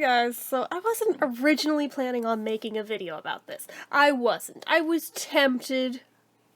guys, so I wasn't originally planning on making a video about this. I wasn't. I was tempted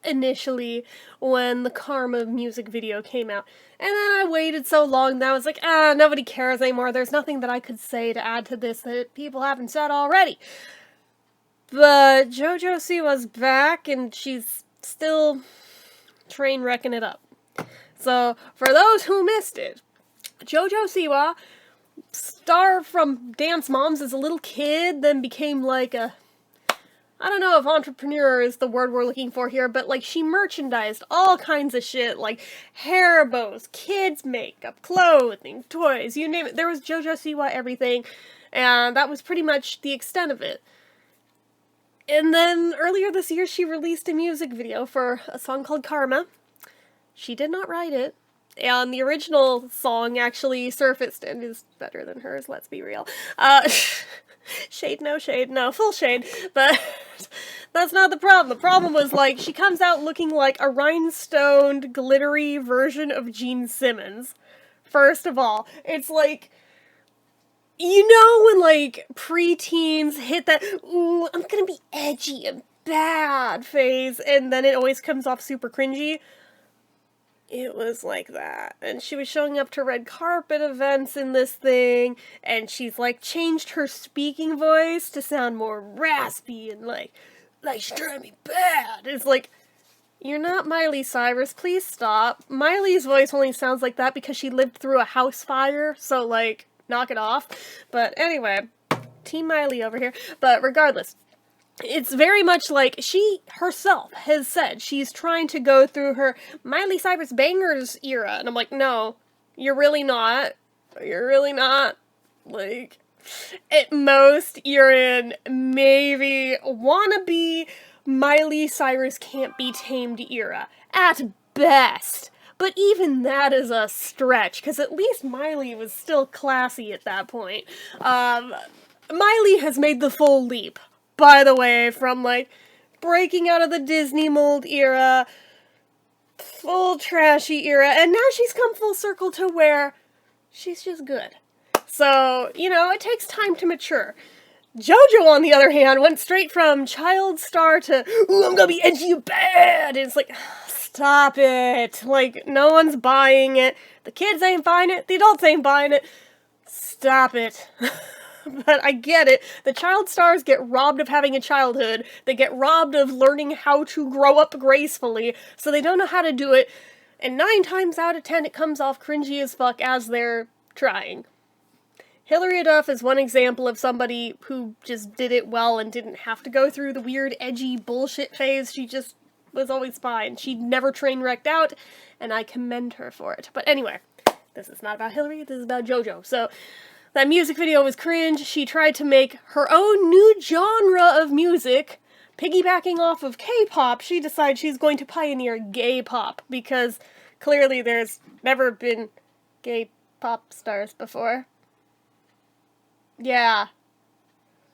initially when the Karma music video came out, and then I waited so long that I was like, nobody cares anymore. There's nothing that I could say to add to this that people haven't said already. But Jojo Siwa's back, and she's still train wrecking it up. So, for those who missed it, Jojo Siwa, star from Dance Moms as a little kid, then became like a, I don't know if entrepreneur is the word we're looking for here, but like she merchandised all kinds of shit, like hair bows, kids makeup, clothing, toys, you name it. There was Jojo Siwa everything, and that was pretty much the extent of it. And then earlier this year she released a music video for a song called Karma. She did not write it. And the original song actually surfaced and is better than hers, let's be real. Shade, no, full shade. But that's not the problem. The problem was, like, she comes out looking like a rhinestoned, glittery version of Gene Simmons. First of all, it's like, you know when, like, preteens hit that, ooh, I'm gonna be edgy and bad phase, and then it always comes off super cringy? It was like that. And she was showing up to red carpet events in this thing, and she's like changed her speaking voice to sound more raspy and like she's trying to be bad. It's like, you're not Miley Cyrus, please stop. Miley's voice only sounds like that because she lived through a house fire, so like, knock it off. But anyway, Team Miley over here. But regardless, it's very much like she herself has said she's trying to go through her Miley Cyrus bangers era. And I'm like, no, you're really not. You're really not. Like, at most, you're in maybe wannabe Miley Cyrus can't be tamed era. At best. But even that is a stretch, because at least Miley was still classy at that point. Miley has made the full leap, by the way, from, like, breaking out of the Disney mold era, full trashy era, and now she's come full circle to where she's just good. So, you know, it takes time to mature. Jojo, on the other hand, went straight from child star to, ooh, I'm gonna be edgy and bad! And it's like, stop it. Like, no one's buying it. The kids ain't buying it. The adults ain't buying it. Stop it. But I get it. The child stars get robbed of having a childhood. They get robbed of learning how to grow up gracefully, so they don't know how to do it. And 9 times out of 10, it comes off cringy as fuck as they're trying. Hilary Duff is one example of somebody who just did it well and didn't have to go through the weird, edgy bullshit phase. She just was always fine. She never train wrecked out, and I commend her for it. But anyway, this is not about Hilary, this is about Jojo. So, that music video was cringe. She tried to make her own new genre of music. Piggybacking off of K-pop, she decided she's going to pioneer gay pop, because clearly there's never been gay pop stars before. Yeah.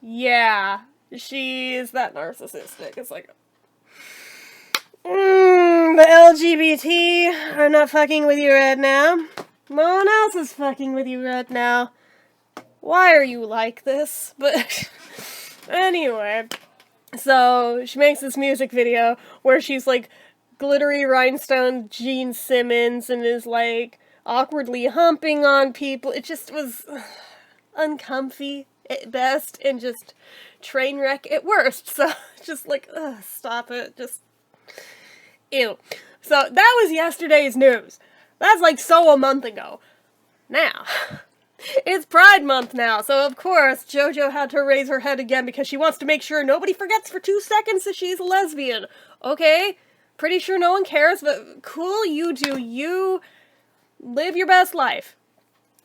She is that narcissistic. It's like, the LGBT, I'm not fucking with you right now. No one else is fucking with you right now. Why are you like this? But anyway, so she makes this music video where she's like glittery rhinestone Gene Simmons and is like awkwardly humping on people. It just was uncomfy at best and just train wreck at worst. So just like, stop it. Just ew. So that was yesterday's news. That's like so a month ago. Now, it's Pride Month now, so of course Jojo had to raise her head again because she wants to make sure nobody forgets for 2 seconds that she's a lesbian. Okay? Pretty sure no one cares, but cool, you do. You live your best life.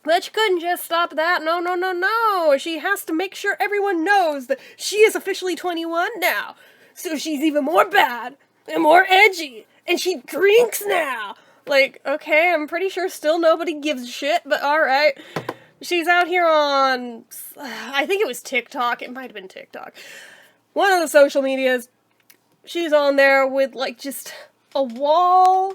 But she couldn't just stop that. No. She has to make sure everyone knows that she is officially 21 now. So she's even more bad and more edgy. And she drinks now. Like, okay, I'm pretty sure still nobody gives a shit, but alright. She's out here on, I think it was TikTok. It might have been TikTok. One of the social medias. She's on there with, like, just a wall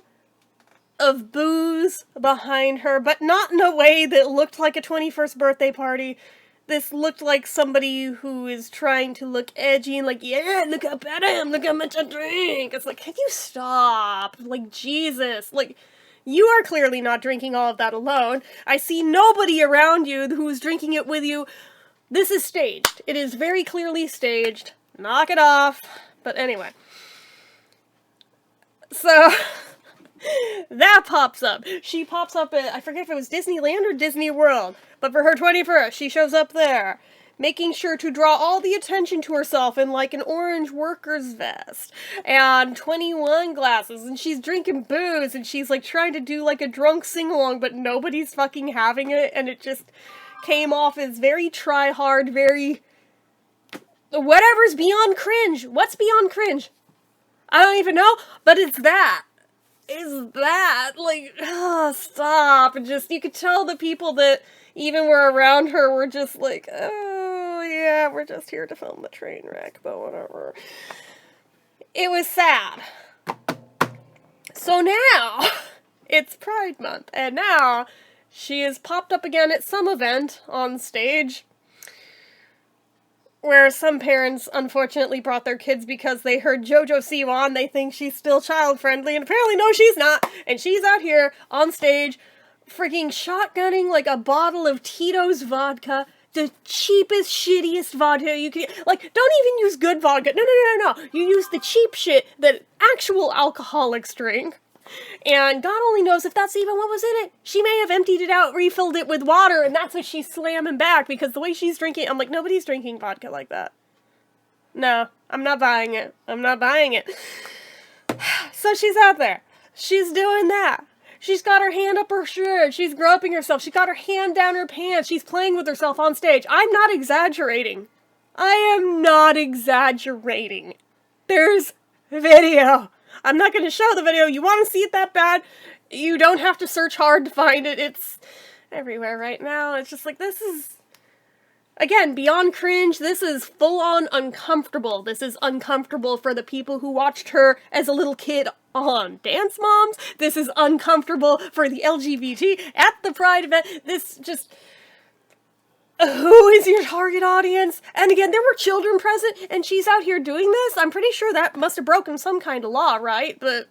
of booze behind her, but not in a way that looked like a 21st birthday party. this looked like somebody who is trying to look edgy and like, yeah, look how bad I am, look how much I drink. It's like, can you stop? Like, Jesus. Like, you are clearly not drinking all of that alone. I see nobody around you who's drinking it with you. This is staged. It is very clearly staged. Knock it off. But anyway. So, that pops up. She pops up at, I forget if it was Disneyland or Disney World, but for her 21st, she shows up there, making sure to draw all the attention to herself in like an orange worker's vest and 21 glasses, and she's drinking booze, and she's like trying to do like a drunk sing-along, but nobody's fucking having it, and it just came off as very try-hard, very... whatever's beyond cringe. What's beyond cringe? I don't even know, but it's that. Is that, like, stop, and just, you could tell the people that even were around her were just like, oh, yeah, we're just here to film the train wreck, but whatever. It was sad. So now, it's Pride Month, and now, she has popped up again at some event on stage, where some parents, unfortunately, brought their kids because they heard Jojo Siwa and they think she's still child-friendly, and apparently, no, she's not, and she's out here, on stage, freaking shotgunning, like, a bottle of Tito's vodka, the cheapest, shittiest vodka you can, like, don't even use good vodka, no, you use the cheap shit that actual alcoholics drink. And God only knows if that's even what was in it. She may have emptied it out, refilled it with water, and that's what she's slamming back, because the way she's drinking, I'm like, nobody's drinking vodka like that. No, I'm not buying it. I'm not buying it. So she's out there. She's doing that. She's got her hand up her shirt. She's groping herself. She's got her hand down her pants. She's playing with herself on stage. I'm not exaggerating. I am not exaggerating. There's video. I'm not going to show the video. You want to see it that bad? You don't have to search hard to find it. It's everywhere right now. It's just like, this is, again, beyond cringe. This is full-on uncomfortable. This is uncomfortable for the people who watched her as a little kid on Dance Moms. This is uncomfortable for the LGBT at the Pride event. This just... who is your target audience? And again, there were children present, and she's out here doing this. I'm pretty sure that must have broken some kind of law, right? But,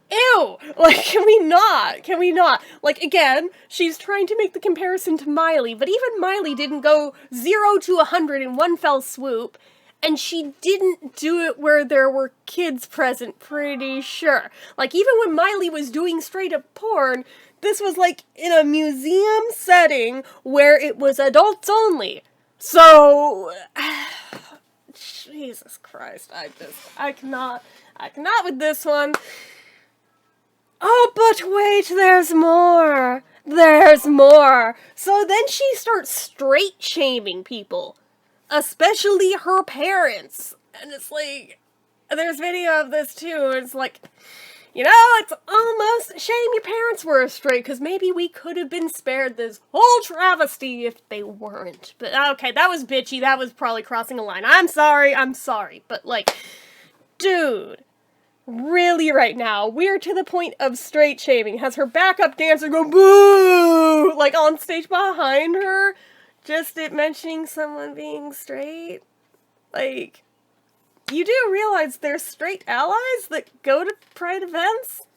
ew! Like, can we not? Can we not? Like, again, she's trying to make the comparison to Miley, but even Miley didn't go 0 to 100 in one fell swoop, and she didn't do it where there were kids present, pretty sure. Like, even when Miley was doing straight-up porn, this was, like, in a museum setting where it was adults only. So, Jesus Christ, I cannot with this one. Oh, but wait, there's more. There's more. So then she starts straight-shaming people, especially her parents. And it's like, there's video of this too, and it's like, you know, it's almost a shame your parents were straight, because maybe we could have been spared this whole travesty if they weren't. But, okay, that was bitchy, that was probably crossing a line. I'm sorry, but, like, dude, really right now, we're to the point of straight shaming. Has her backup dancer go boo, like, on stage behind her, just it mentioning someone being straight? Like... you do realize there's straight allies that go to Pride events?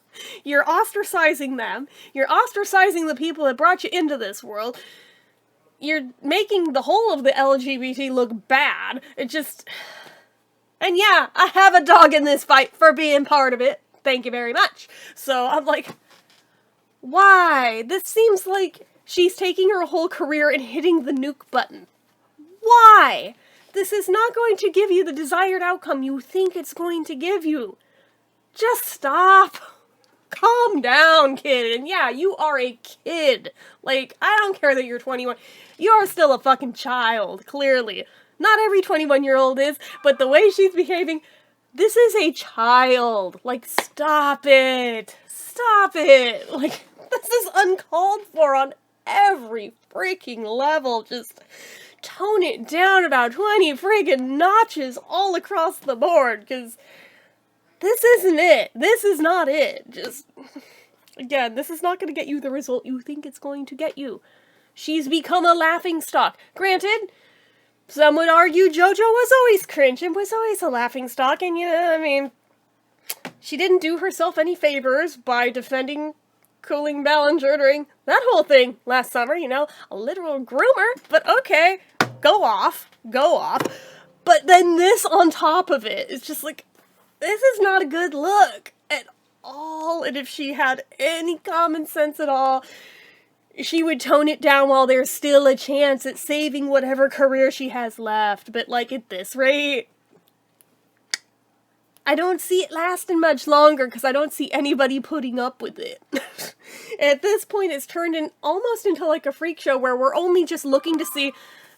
You're ostracizing them. You're ostracizing the people that brought you into this world. You're making the whole of the LGBT look bad. It just... and yeah, I have a dog in this fight for being part of it. Thank you very much. So I'm like, why? This seems like she's taking her whole career and hitting the nuke button. Why? This is not going to give you the desired outcome you think it's going to give you. Just stop. Calm down, kid. And yeah, you are a kid. Like, I don't care that you're 21. You are still a fucking child, clearly. Not every 21-year-old is, but the way she's behaving, this is a child. Like, stop it. Stop it. Like, this is uncalled for on every freaking level. Just... tone it down about 20 friggin' notches all across the board, because this isn't it. This is not it. Just, again, this is not going to get you the result you think it's going to get you. She's become a laughingstock. Granted, some would argue JoJo was always cringe and was always a laughingstock, and I mean, she didn't do herself any favors by defending Cooling Ballinger during that whole thing last summer, a literal groomer, but okay, go off. But then this on top of it is just like, this is not a good look at all, and if she had any common sense at all, she would tone it down while there's still a chance at saving whatever career she has left, but like at this rate, I don't see it lasting much longer because I don't see anybody putting up with it. At this point, it's turned almost into like a freak show where we're only just looking to see,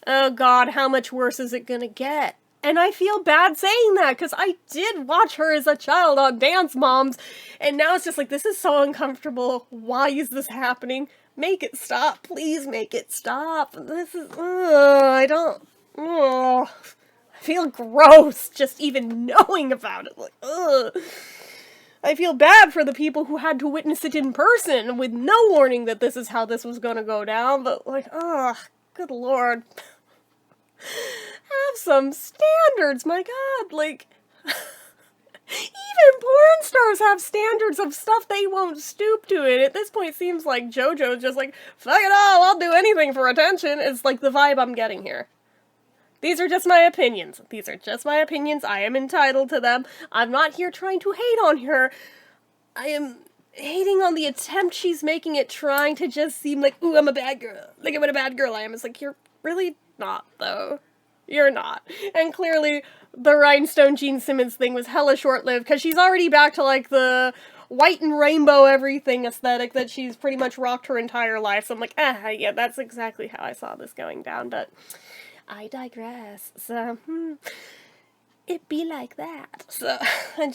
oh god, how much worse is it gonna get? And I feel bad saying that because I did watch her as a child on Dance Moms, and now it's just like, this is so uncomfortable. Why is this happening? Make it stop. Please make it stop. This is, I feel gross just even knowing about it. Like, ugh. I feel bad for the people who had to witness it in person with no warning that this is how this was gonna go down, but like, good lord. Have some standards, my god, like, even porn stars have standards of stuff they won't stoop to, and at this point it seems like JoJo's just like, fuck it all, I'll do anything for attention. It's like the vibe I'm getting here. These are just my opinions. I am entitled to them. I'm not here trying to hate on her. I am hating on the attempt she's making at trying to just seem like, ooh, I'm a bad girl. Look at what a bad girl I am. It's like, you're really not, though. You're not. And clearly, the Rhinestone Gene Simmons thing was hella short-lived, because she's already back to, like, the white and rainbow everything aesthetic that she's pretty much rocked her entire life. So I'm like, yeah, that's exactly how I saw this going down, but I digress. So, it be like that. So, I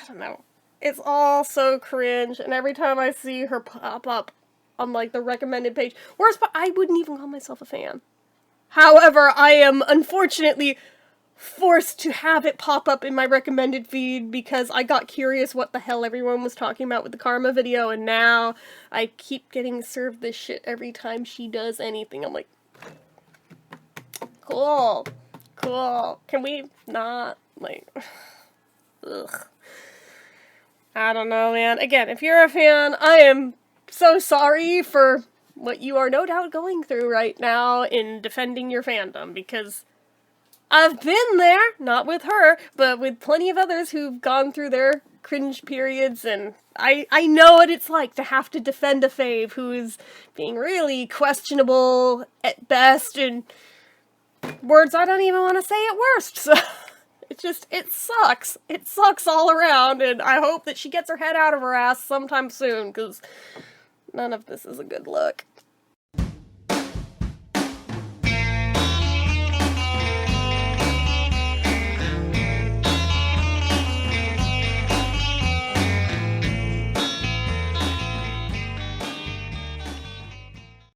don't know. It's all so cringe, and every time I see her pop up on, like, the recommended page, worst part, I wouldn't even call myself a fan. However, I am unfortunately forced to have it pop up in my recommended feed because I got curious what the hell everyone was talking about with the Karma video, and now I keep getting served this shit every time she does anything. I'm like, cool. Can we not, like, ugh. I don't know, man. Again, if you're a fan, I am so sorry for what you are no doubt going through right now in defending your fandom, because I've been there, not with her, but with plenty of others who've gone through their cringe periods, and I know what it's like to have to defend a fave who is being really questionable at best, and words I don't even want to say at worst, so it sucks. It sucks all around, and I hope that she gets her head out of her ass sometime soon, because none of this is a good look.